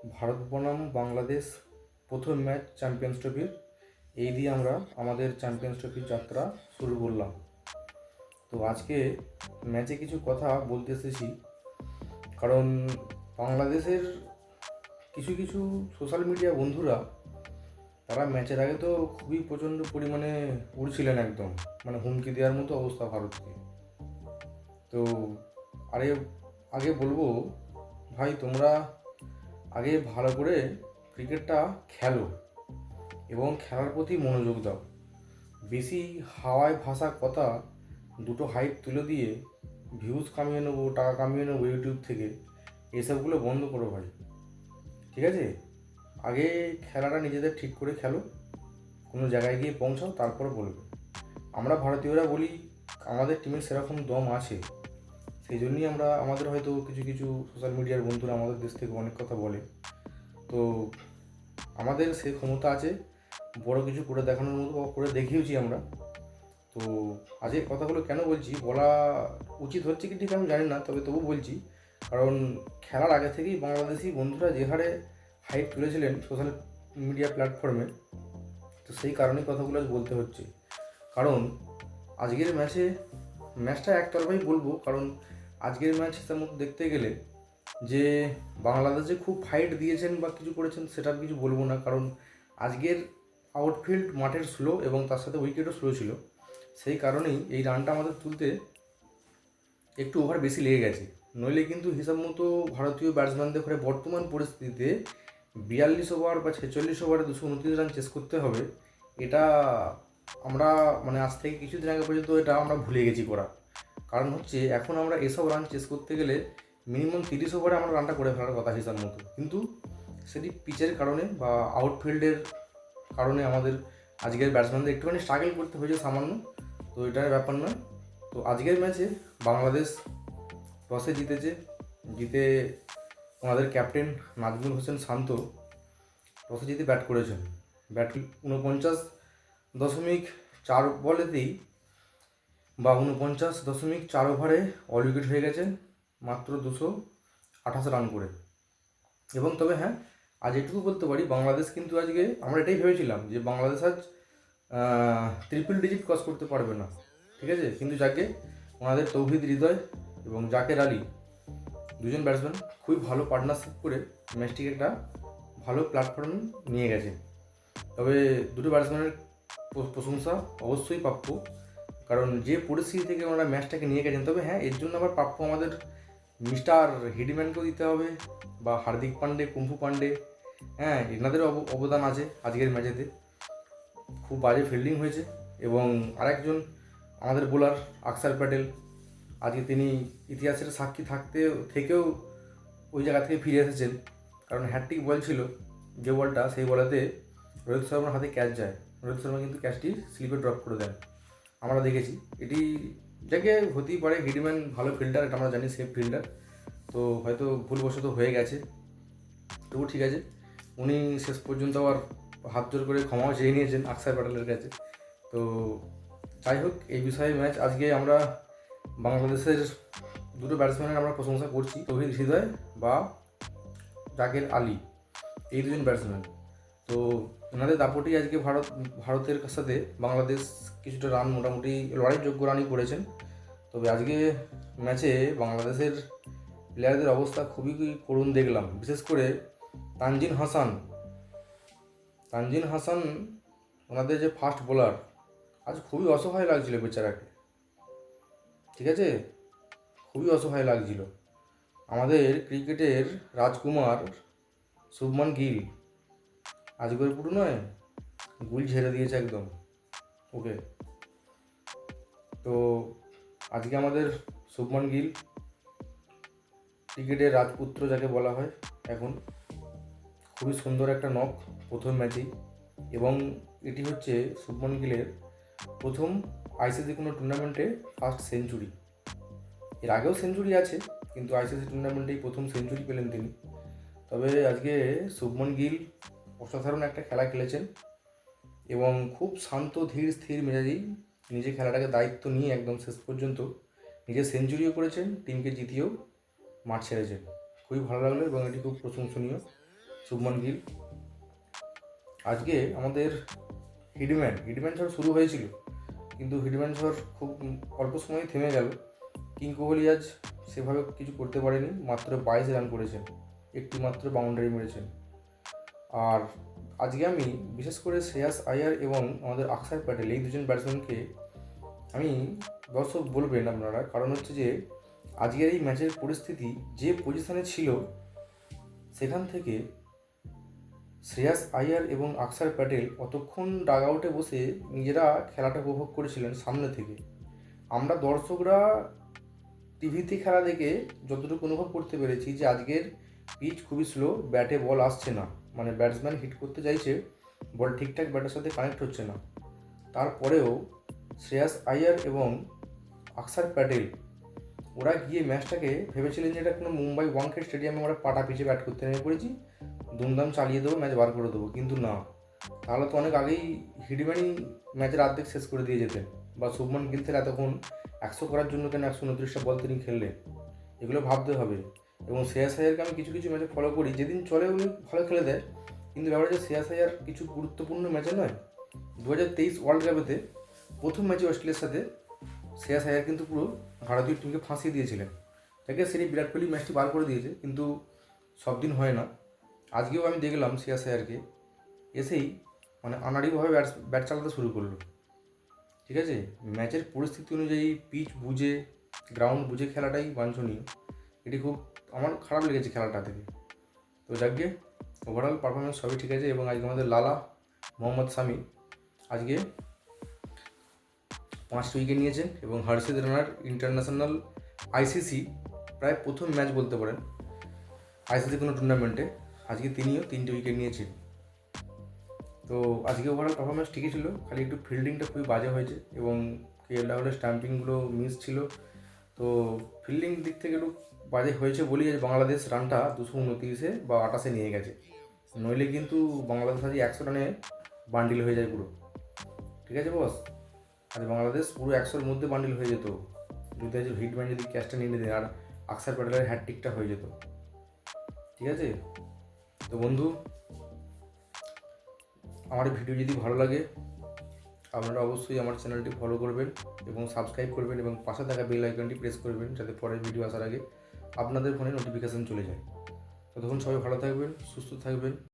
ভারত বনাম বাংলাদেশ প্রথম match champions ট্রফির এই দিয়ে আমরা আমাদের চ্যাম্পিয়ন্স ট্রফির যাত্রা শুরু করলাম। তো আজকে ম্যাচে কিছু কথা বলতে এসেছি, কারণ বাংলাদেশের কিছু কিছু সোশ্যাল মিডিয়া বন্ধুরা তারা ম্যাচের আগে তো খুবই প্রচণ্ড পরিমাণে উড়ছিলেন, একদম মানে হুমকি দেওয়ার মতো অবস্থা ভারতকে। তো আরে আগে বলবো, ভাই তোমরা আগে ভালো করে ক্রিকেটটা খেলো এবং খেলার প্রতি মনোযোগ দাও। বেশি হাওয়ায় ভাসা কথা, দুটো হাইপ তুলে দিয়ে ভিউজ কামিয়ে নেবো, টাকা কামিয়ে নেবো ইউটিউব থেকে, এসবগুলো বন্ধ করো ভাই, ঠিক আছে? আগে খেলাটা নিজেদের ঠিক করে খেলো, কোনো জায়গায় গিয়ে পৌঁছাও, তারপরে বলবে। আমরা ভারতীয়রা বলি আমাদের টিমের সেরকম দম আছে, সেই জন্যই আমরা আমাদের হয়তো কিছু কিছু সোশ্যাল মিডিয়ার বন্ধুরা আমাদের দেশ থেকে অনেক কথা বলে। তো আমাদের সে ক্ষমতা আছে বড় কিছু করে দেখানোর মতো, করে দেখিয়েছি আমরা। তো আজকে কথাগুলো কেন বলছি, বলা উচিত হচ্ছে কি ঠিক আমি জানি না, তবে তবু বলছি, কারণ খেলার আগে থেকেই বাংলাদেশি বন্ধুরা যে হারে হাইপ তুলেছিলেন সোশ্যাল মিডিয়া প্ল্যাটফর্মে, তো সেই কারণেই কথাগুলো আজ বলতে হচ্ছে। কারণ আজকের ম্যাচটা একতরফাই বলবো, কারণ আজকের ম্যাচ হিসাব মতো দেখতে গেলে যে বাংলাদেশে খুব ফাইট দিয়েছেন বা কিছু করেছেন সেটা কিছু বলবো না, কারণ আজকের আউটফিল্ড মাঠের স্লো এবং তার সাথে উইকেটও স্লো ছিল। সেই কারণেই এই রানটা আমাদের তুলতে একটু ওভার বেশি লেগে গেছে। নইলে কিন্তু হিসাব মতো ভারতীয় ব্যাটসম্যানদের ঘরে বর্তমান পরিস্থিতিতে 42 ওভার বা 46 ওভারে 229 রান চেস করতে হবে, এটা আমরা মানে আজ থেকে কিছুদিন আগে পর্যন্ত এটা আমরা ভুলে গেছি করা। কারণ হচ্ছে এখন আমরা এসব রান চেস করতে গেলে মিনিমাম 30 ওভারে আমরা রানটা করে ফেলার কথা হিসাব মতো, কিন্তু সেটি পিচের কারণে বা আউটফিল্ডের কারণে আমাদের আজকের ব্যাটসম্যানদের একটুখানি স্ট্রাগল করতে হয়েছে সামান্য। তো এটার ব্যাপার নয়। তো আজকের ম্যাচে বাংলাদেশ টসে জিতে ওনাদের ক্যাপ্টেন নাজমুল হোসেন শান্ত টসে জিতে ব্যাট করেছেন। 49.4 বলেতেই বা 49.4 ওভারে অল উইকেট হয়ে গেছেন মাত্র 228 রান করে। এবং তবে হ্যাঁ, আজ এটুকু বলতে পারি, বাংলাদেশ কিন্তু আজকে আমরা এটাই ভেবেছিলাম যে বাংলাদেশ আজ ট্রিপল ডিজিট ক্রস করতে পারবে না, ঠিক আছে? কিন্তু যাকে ওনাদের তৌহিদ হৃদয় এবং জাকের আলী, দুজন ব্যাটসম্যান খুবই ভালো পার্টনারশিপ করে ম্যাচটিকে একটা ভালো প্ল্যাটফর্মে নিয়ে গেছে। তবে দুটো ব্যাটসম্যানের প্রশংসা অবশ্যই প্রাপ্য, কারণ যে পরিস্থিতি থেকে ওনারা ম্যাচটাকে নিয়ে গেছেন। তবে হ্যাঁ, এর জন্য আবার প্রাপ্য আমাদের মিস্টার হিডিম্যানকেও দিতে হবে, বা হার্দিক পান্ডে, কুম্ফু পান্ডে, হ্যাঁ এনাদেরও অবদান আছে আজকের ম্যাচেতে। খুব বাজে ফিল্ডিং হয়েছে। এবং আরেকজন আমাদের বোলার আকসার প্যাটেল, আজকে তিনি ইতিহাসের সাক্ষী থেকেও ওই জায়গা থেকে ফিরে এসেছেন, কারণ হ্যাট্রিক বল ছিল যে বলটা, সেই বলেতে রোহিত শর্মার হাতে ক্যাচ যায়, রোহিত শর্মা কিন্তু ক্যাচটি স্লিপে ড্রপ করে দেন, আমরা দেখেছি। এটি যাকে হতেই পারে, হিডম্যান ভালো ফিল্ডার, এটা আমরা জানি, সেফ ফিল্ডার, তো হয়তো ভুলবশত হয়ে গেছে, তবু ঠিক আছে। উনি শেষ পর্যন্ত আবার হাত জোর করে ক্ষমাও চেয়ে নিয়েছেন আকসার প্যাটেলের কাছে। তো যাই হোক, এই বিষয়ে ম্যাচ আজকে আমরা বাংলাদেশের দুটো ব্যাটসম্যানের আমরা প্রশংসা করছি, তৌহিদ হৃদয় বা জাকের আলী, এই দুজন ব্যাটসম্যান। তো ওনাদের দাপটি আজকে ভারতের সাথে বাংলাদেশ কিছুটা রান, মোটামুটি লড়াইযোগ্য রানই করেছেন। তবে আজকে ম্যাচে বাংলাদেশের প্লেয়ারদের অবস্থা খুবই করুণ দেখলাম, বিশেষ করে তানজিন হাসান ওনাদের যে ফাস্ট বোলার, আজ খুবই অসহায় লাগছিল বেচারাকে, ঠিক আছে? খুবই অসহায় লাগছিল। আমাদের ক্রিকেটের রাজকুমার শুভমান গিল আজকের পুরো নয়, গুল ঝেড়ে দিয়েছে একদম ওকে। তো আজকে আমাদের শুভমান গিল, ক্রিকেটের রাজপুত্র যাকে বলা হয় এখন, খুবই সুন্দর একটা নক প্রথম ম্যাচেই। এবং এটি হচ্ছে শুভমান গিলের প্রথম আইসিসি কোনো টুর্নামেন্টে ফার্স্ট সেঞ্চুরি। এর আগেও সেঞ্চুরি আছে, কিন্তু আইসিসি টুর্নামেন্টেই প্রথম সেঞ্চুরি পেলেন তিনি। তবে আজকে শুভমান গিল অসাধারণ একটা খেলা খেলেছেন এবং খুব শান্ত ধীর স্থির মেজাজেই নিজে খেলাটাকে দায়িত্ব নিয়ে একদম শেষ পর্যন্ত নিজে সেঞ্চুরিও করেছেন, টিমকে জিতিয়েও মাঠ ছেড়েছেন। খুবই ভালো লাগলো এবং এটি খুব প্রশংসনীয়। শুভমান গিল। আজকে আমাদের হিটম্যান ঝড় শুরু হয়েছিল, কিন্তু হিটম্যান ঝড় খুব অল্প সময় থেমে গেল। কিং কোহলি আজ সেভাবে কিছু করতে পারেনি, মাত্র 22 রান করেছেন, একটি মাত্র বাউন্ডারি মেরেছেন। আর আজকে আমি বিশেষ করে শ্রেয়াস আয়ার এবং আমাদের অক্ষর প্যাটেল, এই দুজন ব্যাটসম্যানকে আমি দর্শক বলবেন আপনারা, কারণ হচ্ছে যে আজকের এই ম্যাচের পরিস্থিতি যে পজিশনে ছিল, সেখান থেকে শ্রেয়াস আয়ার এবং অক্ষর প্যাটেল অতক্ষণ ডাগ আউটে বসে নিজেরা খেলাটা উপভোগ করেছিলেন সামনে থেকে। আমরা দর্শকরা টিভিতে খেলা দেখে যতটুকু অনুভব করতে পেরেছি যে আজকের পিচ খুবই স্লো, ব্যাটে বল আসছে না, মানে ব্যাটসম্যান হিট করতে চাইছে, বল ঠিকঠাক ব্যাটের সাথে কানেক্ট হচ্ছে না। তারপরেও শ্রেয়াস আয়ার এবং অক্ষর প্যাটেল ওরা গিয়ে ম্যাচটাকে ভেবেছিলেন যে এটা কোনো মুম্বাই ওয়াংখেড়ে স্টেডিয়ামে আমরা পাটা পিছিয়ে ব্যাট করতে নেমে পড়েছি, দুমদাম চালিয়ে দেবো, ম্যাচ বার করে দেবো, কিন্তু না, তাহলে তো অনেক আগেই হিটম্যানই ম্যাচের অর্ধেক শেষ করে দিয়ে যেতেন, বা শুভমান গিল থেকে এতক্ষণ 100 করার জন্য কেন 129টা বল তিনি খেললেন, এগুলো ভাবতে হবে। এবং শ্রেয়াস আয়ারকে আমি কিছু কিছু ম্যাচে ফলো করি, যেদিন চলে উনি ভালো খেলে দেয়, কিন্তু ব্যাপারে যে শ্রেয়াস আয়ার কিছু গুরুত্বপূর্ণ ম্যাচে নয়, 2023 ওয়ার্ল্ড কাপেতে প্রথম ম্যাচে অস্ট্রেলিয়ার সাথে শ্রেয়াস আয়ার কিন্তু পুরো ভারতীয় টিমকে ফাঁসিয়ে দিয়েছিলেন, যাকে সেটি বিরাট কোহলি ম্যাচটি বার করে দিয়েছে, কিন্তু সব দিন হয় না। আজকেও আমি দেখলাম শ্রেয়াস আয়ারকে এসেই মানে আনাড়িভাবে ব্যাট চালাতে শুরু করলো। ঠিক আছে, ম্যাচের পরিস্থিতি অনুযায়ী পিচ বুঝে, গ্রাউন্ড বুঝে খেলাটাই বাঞ্ছনীয়। এটি খুব আমার খারাপ লেগেছে খেলাটা থেকে। তো যাকে ওভারঅল পারফরমেন্স সবই ঠিক আছে। এবং আজকে আমাদের লালা মোহাম্মদ শামি আজকে 5টি উইকেট নিয়েছেন, এবং হর্ষিত রানার ইন্টারন্যাশনাল আইসিসি প্রায় প্রথম ম্যাচ বলতে পারেন আইসিসি কোনো টুর্নামেন্টে, আজকে তিনিও 3টে উইকেট নিয়েছেন। তো আজকে ওভারঅল পারফরমেন্স ঠিকই ছিল, খালি একটু ফিল্ডিংটা খুবই বাজে হয়েছে, এবং কেএল রাহুলের স্টাম্পিংগুলো মিস ছিল। তো ফিল্ডিং দিক থেকে একটু বাজে হয়েছে বলেই আজ বাংলাদেশ রানটা 229 বা 28 নিয়ে গেছে, নইলে কিন্তু বাংলাদেশ আজ 100 রানে বান্ডিল হয়ে যায় পুরো। ঠিক আছে বস, আজ বাংলাদেশ পুরো 100-র মধ্যে বান্ডিল হয়ে যেত যদি আজ হিটম্যান যদি ক্যাচটা নিয়ে নিতেন, আর অক্ষর প্যাটেলের হ্যাটট্রিকটা হয়ে যেত। ঠিক আছে, তো বন্ধু, আমার ভিডিও যদি ভালো লাগে আপনারা অবশ্যই আমার চ্যানেলটি ফলো করবেন এবং সাবস্ক্রাইব করবেন, এবং পাশে থাকা বেল আইকনটি প্রেস করবেন, যাতে পরের ভিডিও আসার আগে আপনাদের ফোনে নোটিফিকেশান চলে যায়। ততক্ষণ সবাই ভালো থাকবেন, সুস্থ থাকবেন।